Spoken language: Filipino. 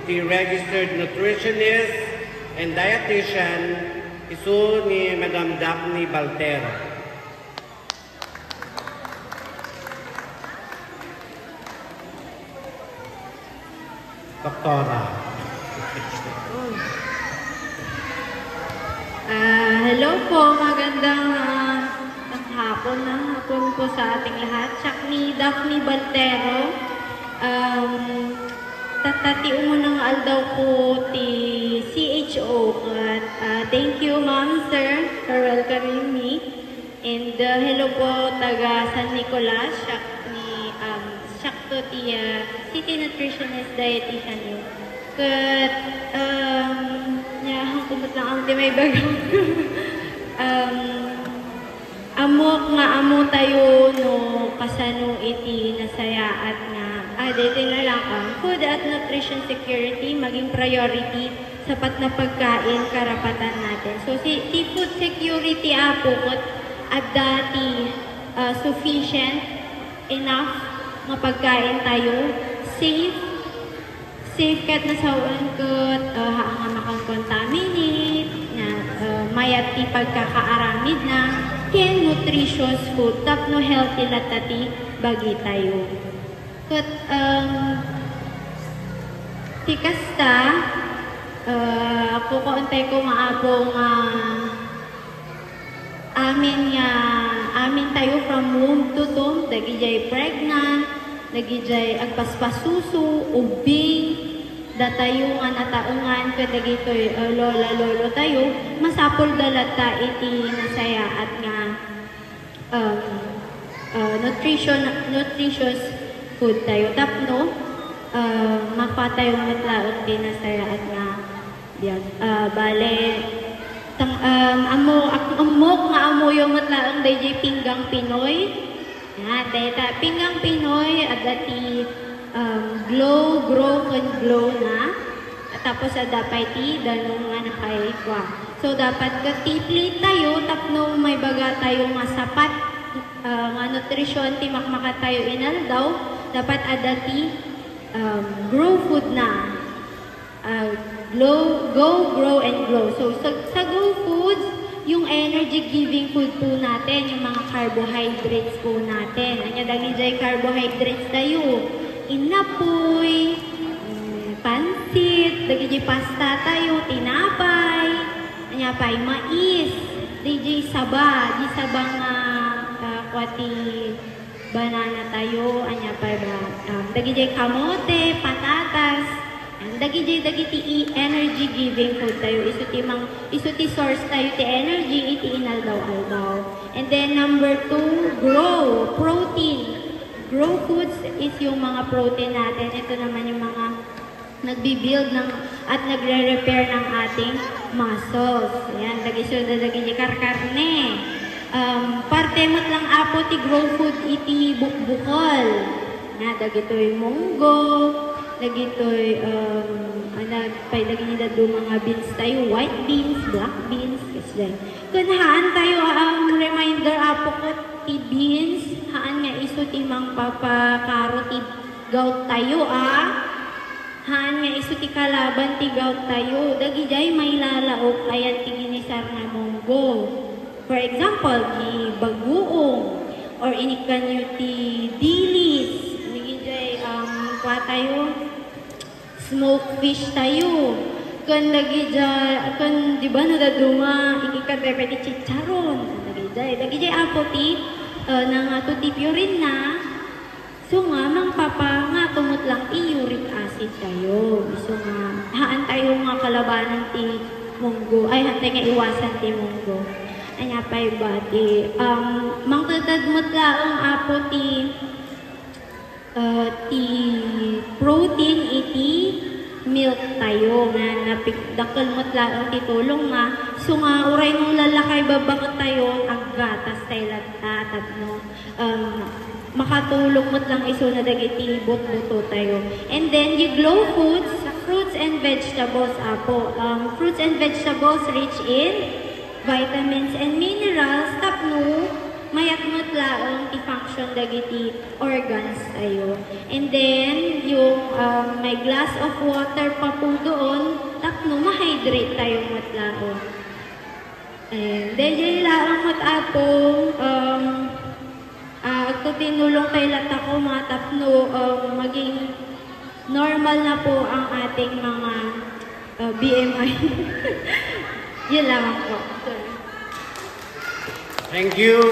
iti registered nutritionist and dietitian isu ni Madam Daphne Baltero. Doktora. Hello po, magandang hapon po sa ating lahat. Siya ni Daphne Baltero. Tatati mo nang aldaw po ti CHO. Thank you, ma'am, sir, for welcoming me. And hello po, taga San Nicolas. Siya to ti City Nutritionist Dietitian yun. Kat, kumot lang ang di may bagang. Amok nga amo tayo no kasano iti nasaya at nga dito na lang food at nutrition security maging priority sapat na pagkain karapatan natin. So si food security apukot at dati sufficient enough nga pagkain tayo, safe kat na sawan kat nga makang-contaminate na mayat ti pagkakaaramid na ken nutritious food tapno healthy latati bagi tayo. Kat ti kasta ako kauntay ko maabong amin tayo from womb to tomb, dagijay pregnant, dagijay agpaspasuso, ubing, datayo nga nataungan, kadagitoy lola-lolo tayo, masapol dalata iti nasaya at nga nutritious food tayo. Tapno, mapatayo matlaot din nasaya at nga diyan. Bale, amok nga amo yung matlaang DJ Pinggang Pinoy. Dahita Pinggang Pinoy at dati grow and glow na. Tapos dapay ti danong nga nakaikwa. So dapat katipli tayo tapno may baga tayo nga sapat nga nutrisyon ti makmaka tayo inaldaw. Dapat adati grow food na. Grow and glow. So sa grow foods, yung energy-giving food po natin, yung mga carbohydrates po natin. Anya daging jay carbohydrates tayo. Inapoy, pansit, daging jay pasta tayo, tinapay, anya pay mais, daging saba, di sabang kwati banana tayo, anya pay daging jay kamote, patatas, dagiti energy giving food tayo isu ti source tayo ti energy iti inaldaw-aldaw. And then number 2, grow, protein. Grow foods is yung mga protein natin. Ito naman yung mga nagbi-build at nagre-repair ng ating muscles. Ayan, dagiti karkarne. Parte mat lang apo ti grow food iti bukbukol. Na dagitoy munggo, dagitoy lagi nila do mga beans tayo, white beans, black beans, kasi kunhaan tayo reminder apo ko ti beans, haan nga iso ti mang papakaro ti gout tayo haan nga iso ti kalaban ti gout tayo, dagijay may lalaok ayan ti ginisar nga munggo. For example, ti baguong or inikan nyo ti dilis, dagijay kwa tayo smoked fish tayo. Kan lagi dyan, kan di ba nadaduma, ikikadrepe ti chicharon. Lagi dyan apo ti, nang ato ti purin na. So nga, mang papa nga, tumot lang ti uric acid tayo. So nga, haan tayo nga kalabanan ti munggo. Ay, hantay nga iwasan ti munggo. Anya pa'y ba ti, mang tatadmot lang apo ti protein iti milk tayo nga napikdakal mo't lang titulong nga so nga uray nung lalakay babakot tayo aggatas tayo latatag no makatulong mo't lang iso na dagiti buto tayo. And then yung glow foods, fruits and vegetables apo. Fruits and vegetables rich in vitamins and minerals tapno mayat mutlaong i-function dagiti organs tayo. And then, yung may glass of water pa po doon, tapno ma-hydrate tayo mutlaong. And then, yung laang matapong, agto tinulong kay lata ko mga tapno, maging normal na po ang ating mga BMI. Yun lang po. Thank you.